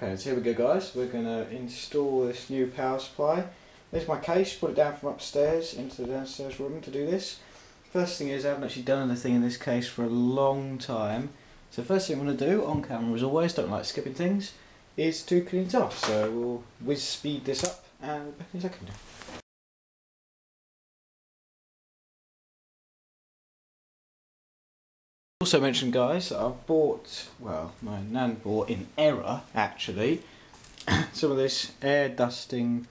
Okay, so here we go guys, we're going to install this new power supply. There's my case, put it down from upstairs into the downstairs room to do this. First thing is I haven't actually done anything in this case for a long time. So first thing I'm going to do, on camera as always, don't like skipping things, is to clean it off. So we'll whiz speed this up and we'll be back in a second. Also mentioned guys that I've bought, well my nan bought in error actually, some of this air dusting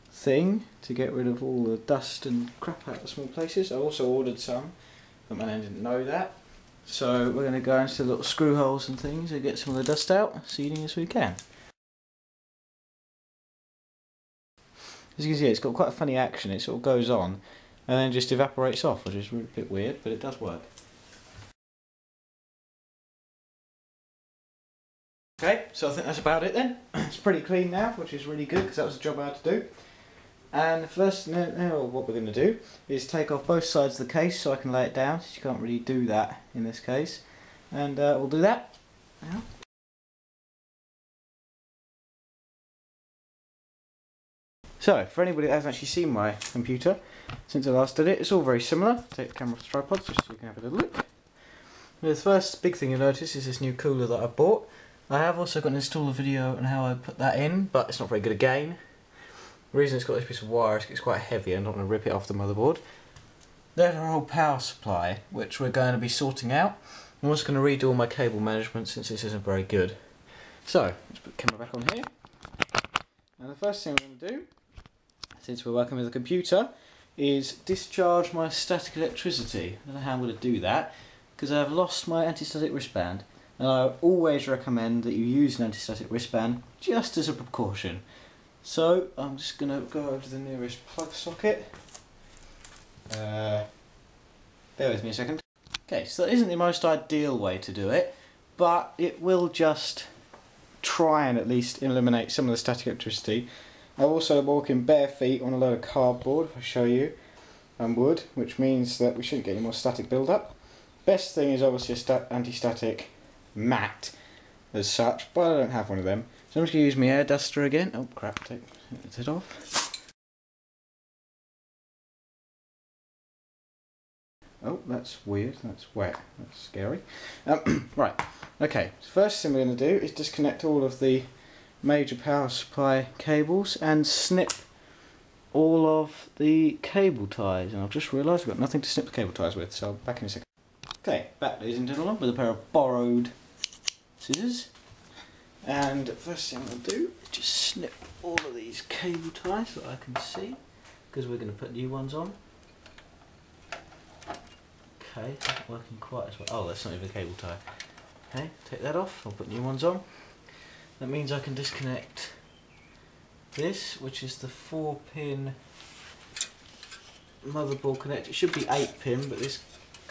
thing to get rid of all the dust and crap out of small places. I also ordered some, but my nan didn't know that. So we're going to go into the little screw holes and things and get some of the dust out as soon as we can. As you can see, it's got quite a funny action. It sort of goes on and then just evaporates off, which is a bit weird, but it does work. Okay, so I think that's about it then. It's pretty clean now, which is really good because that was the job I had to do. And first, now what we're going to do is take off both sides of the case so I can lay it down, since you can't really do that in this case. And we'll do that now. So, for anybody that hasn't actually seen my computer since I last did it, it's all very similar. Take the camera off the tripod just so you can have a little look. The first big thing you'll notice is this new cooler that I bought. I have also got to install a video on how I put that in, but it's not very good again. The reason it's got this piece of wire is it's quite heavy and I'm not going to rip it off the motherboard. There's our old power supply, which we're going to be sorting out. I'm also going to redo all my cable management since this isn't very good. So, let's put the camera back on here. And the first thing I'm going to do, since we're working with a computer, is discharge my static electricity. I don't know how I'm going to do that, because I've lost my anti-static wristband. And I always recommend that you use an anti-static wristband just as a precaution. So I'm just going to go over to the nearest plug socket. Bear with me a second. Okay, so that isn't the most ideal way to do it, but it will just try and at least eliminate some of the static electricity. I'm also walking bare feet on a load of cardboard, if I show you, and wood, which means that we shouldn't get any more static build-up. Best thing is obviously a anti-static mat as such, but I don't have one of them, so I'm just going to use my air duster again. Oh crap, take it off. Oh, that's weird, that's wet, that's scary. Right, okay, so first thing we're going to do is disconnect all of the major power supply cables and snip all of the cable ties, and I've just realised I've got nothing to snip the cable ties with, so I'll be back in a second. Okay, back ladies and gentlemen with a pair of borrowed scissors, and first thing I'm going to do is just snip all of these cable ties that I can see, because we're going to put new ones on. Okay, not working quite as well. Oh, that's not even a cable tie. Okay, take that off, I'll put new ones on. That means I can disconnect this, which is the 4-pin motherboard connector. It should be 8-pin, but this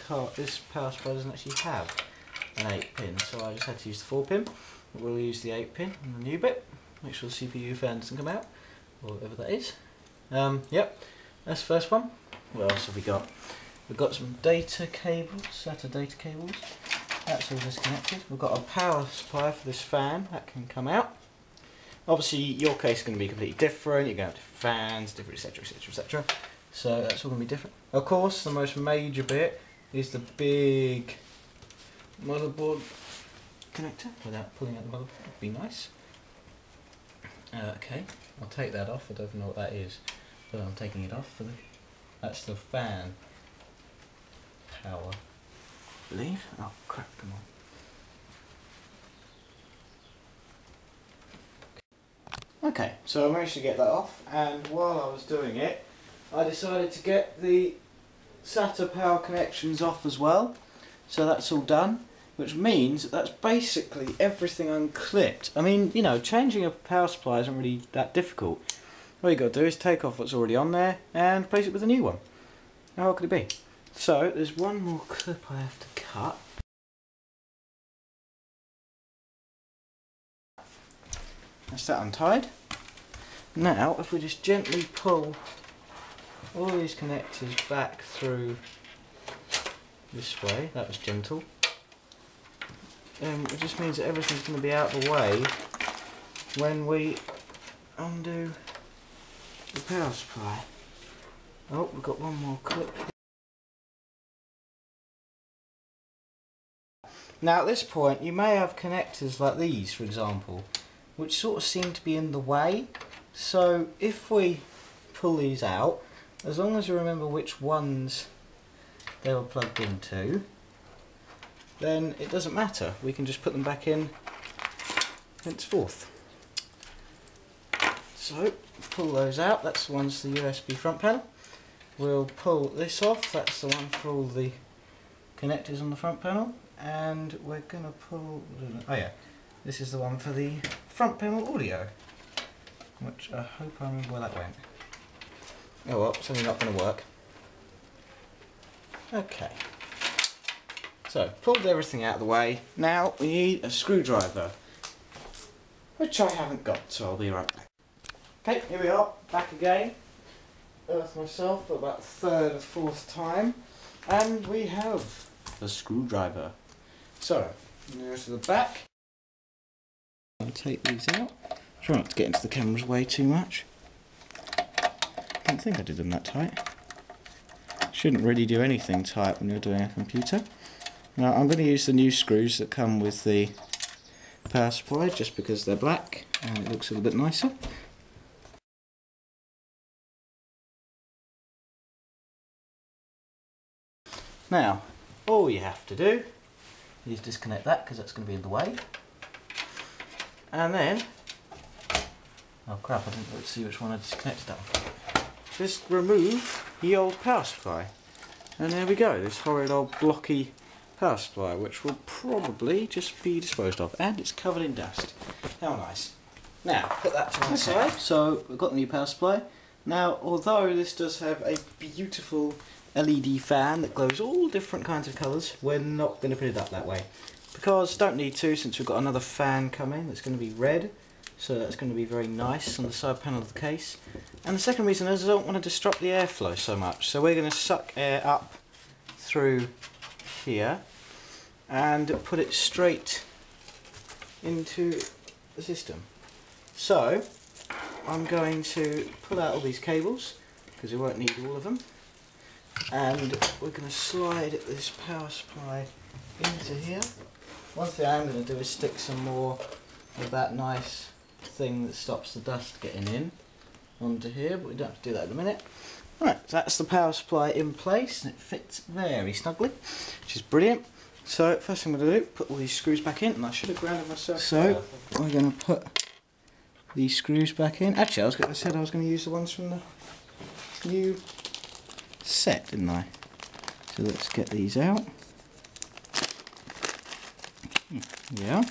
power supply doesn't actually have an 8-pin, so I just had to use the 4-pin. We'll use the 8-pin in the new bit. Make sure the CPU fan doesn't come out, or whatever that is. Yep, that's the first one. What else have we got? We've got some data cables, SATA data cables. That's all disconnected. We've got a power supply for this fan, that can come out. Obviously your case is going to be completely different, you're going to have different fans, different etc etc etc. So that's all going to be different. Of course, the most major bit is the big motherboard connector, without pulling out the motherboard, would be nice. Okay, I'll take that off, I don't know what that is, but I'm taking it off for the, that's the fan power, I believe. Oh crap, come on. Okay, so I managed to get that off, and while I was doing it, I decided to get the SATA power connections off as well. So that's all done, which means that's basically everything unclipped. I mean, you know, changing a power supply isn't really that difficult. All you got to do is take off what's already on there and replace it with a new one. How hard could it be? So there's one more clip I have to cut. That's that untied. Now, if we just gently pull all these connectors back through this way, that was gentle, it just means that everything's going to be out of the way when we undo the power supply. Oh, we've got one more clip. Now at this point you may have connectors like these, for example, which sort of seem to be in the way. So if we pull these out, as long as you remember which ones they were plugged into, then it doesn't matter. We can just put them back in henceforth. So pull those out. That's the one's the USB front panel. We'll pull this off. That's the one for all the connectors on the front panel. And we're going to pull... oh yeah, this is the one for the front panel audio, which I hope I remember where that went. Oh well, it's only not going to work. Okay. So, pulled everything out of the way. Now we need a screwdriver, which I haven't got, so I'll be right back. Okay, here we are, back again. Earth myself for about the third or fourth time, and we have a screwdriver. So, now to the back. I'll take these out. Try not to get into the camera's way too much. I don't think I did them that tight. Shouldn't really do anything tight when you're doing a computer. Now I'm going to use the new screws that come with the power supply just because they're black and it looks a little bit nicer. Now, all you have to do is disconnect that because that's going to be in the way. And then, oh crap, I didn't see which one I disconnected that one. Just remove the old power supply. And there we go, this horrid old blocky power supply, which will probably just be disposed of. And it's covered in dust. How nice. Now, put that to one side. So, we've got the new power supply. Now, although this does have a beautiful LED fan that glows all different kinds of colours, we're not going to put it up that way. Because, don't need to, since we've got another fan coming that's going to be red. So that's going to be very nice on the side panel of the case. And the second reason is I don't want to disrupt the airflow so much. So we're going to suck air up through here and put it straight into the system. So I'm going to pull out all these cables because we won't need all of them. And we're going to slide this power supply into here. One thing I'm going to do is stick some more of that nice thing that stops the dust getting in onto here, but we don't have to do that in a minute. Right, so that's the power supply in place and it fits very snugly, which is brilliant. So first thing I'm going to do, put all these screws back in, and I should have grounded myself. So we're going to put these screws back in. Actually, I was going to use the ones from the new set, didn't I? So let's get these out. Yeah.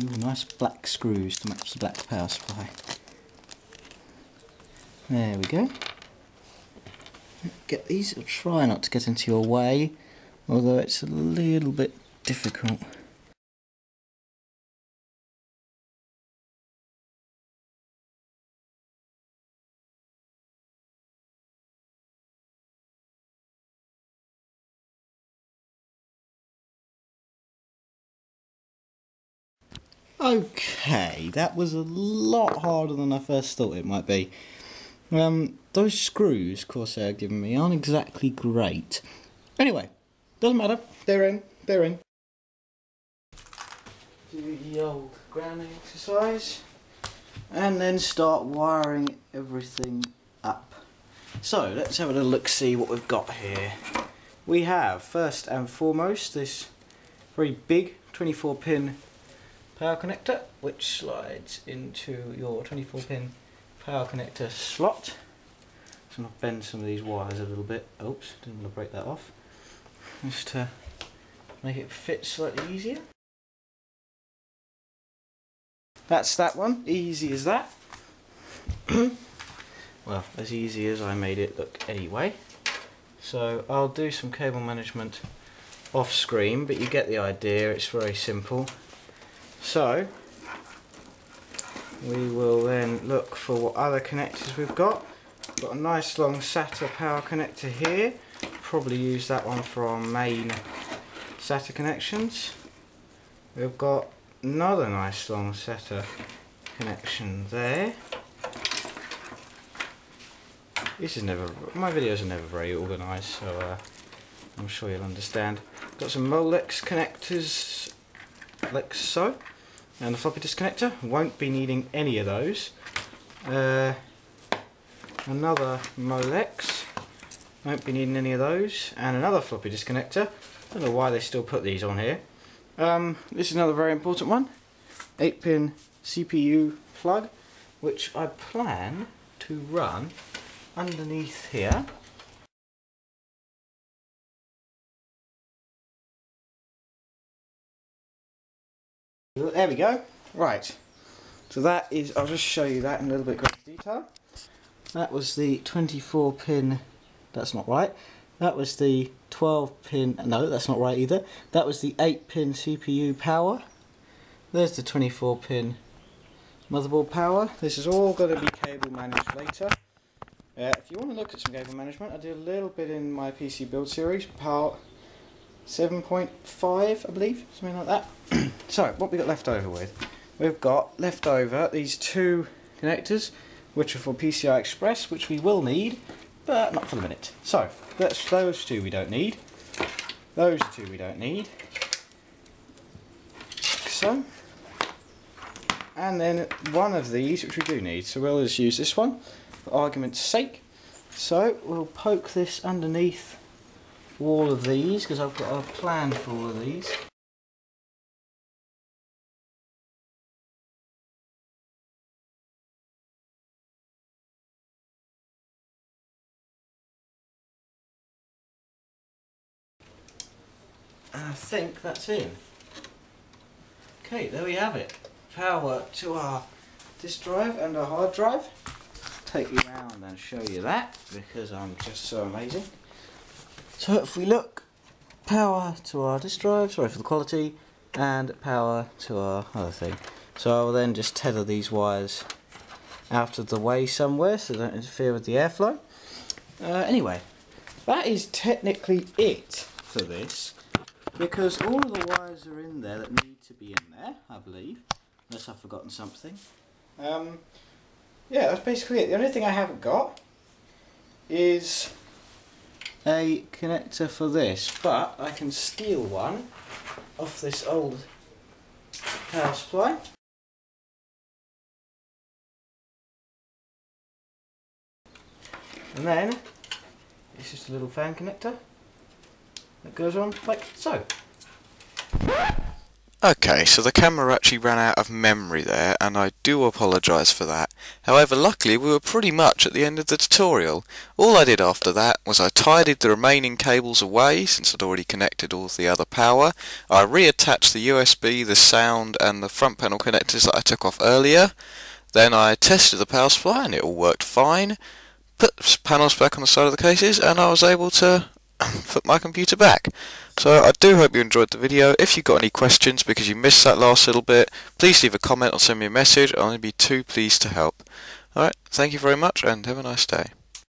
Ooh, nice black screws to match the black power supply. There we go. Get these. I'll try not to get into your way, although it's a little bit difficult. Okay, that was a lot harder than I first thought it might be. Those screws Corsair have given me aren't exactly great. Anyway, doesn't matter, they're in. Do the old grounding exercise and then start wiring everything up. So let's have a little look, see what we've got here. We have, first and foremost, this very big 24-pin power connector, which slides into your 24-pin power connector slot. So I'll bend some of these wires a little bit. Oops, didn't want to break that off. Just to make it fit slightly easier. That's that one, easy as that. Well, as easy as I made it look anyway. So I'll do some cable management off screen, but you get the idea, it's very simple. So we will then look for what other connectors we've got. Got a nice long SATA power connector here. Probably use that one for our main SATA connections. We've got another nice long SATA connection there. This is never, my videos are never very organised, so I'm sure you'll understand. Got some Molex connectors like so, and a floppy disk connector. Won't be needing any of those. Another Molex, won't be needing any of those, and another floppy disk connector. Don't know why they still put these on here. This is another very important one, 8-pin CPU plug, which I plan to run underneath here. There we go. Right, so that is, I'll just show you that in a little bit greater detail. That was the 24-pin, that's not right. That was the 12-pin, no, that's not right either. That was the 8-pin CPU power. There's the 24-pin motherboard power. This is all going to be cable managed later. If you want to look at some cable management, I did a little bit in my PC build series, part 7.5 I believe, something like that. So, what we got left over with? We've got left over these two connectors, which are for PCI Express, which we will need, but not for the minute. So, that's those two we don't need. Those two we don't need. Like so. And then one of these, which we do need. So we'll just use this one, for argument's sake. So, we'll poke this underneath all of these, because I've got a plan for all of these. And I think that's in. Okay, there we have it. Power to our disk drive and our hard drive. Take you around and show you that, because I'm just so amazing. So if we look, power to our disk drive, sorry for the quality, and power to our other thing. So I'll then just tether these wires out of the way somewhere so they don't interfere with the airflow. Anyway, that is technically it for this, because all of the wires are in there that need to be in there, I believe, unless I've forgotten something. Yeah, that's basically it. The only thing I haven't got is a connector for this, but I can steal one off this old power supply. And then it's just a little fan connector that goes on like so. Okay, so the camera actually ran out of memory there, and I do apologise for that. However, luckily we were pretty much at the end of the tutorial. All I did after that was I tidied the remaining cables away, since I'd already connected all of the other power. I reattached the USB, the sound and the front panel connectors that I took off earlier. Then I tested the power supply and it all worked fine. Put the panels back on the side of the cases and I was able to put my computer back. So I do hope you enjoyed the video. If you've got any questions because you missed that last little bit, please leave a comment or send me a message. I'll be too pleased to help. Alright, thank you very much and have a nice day.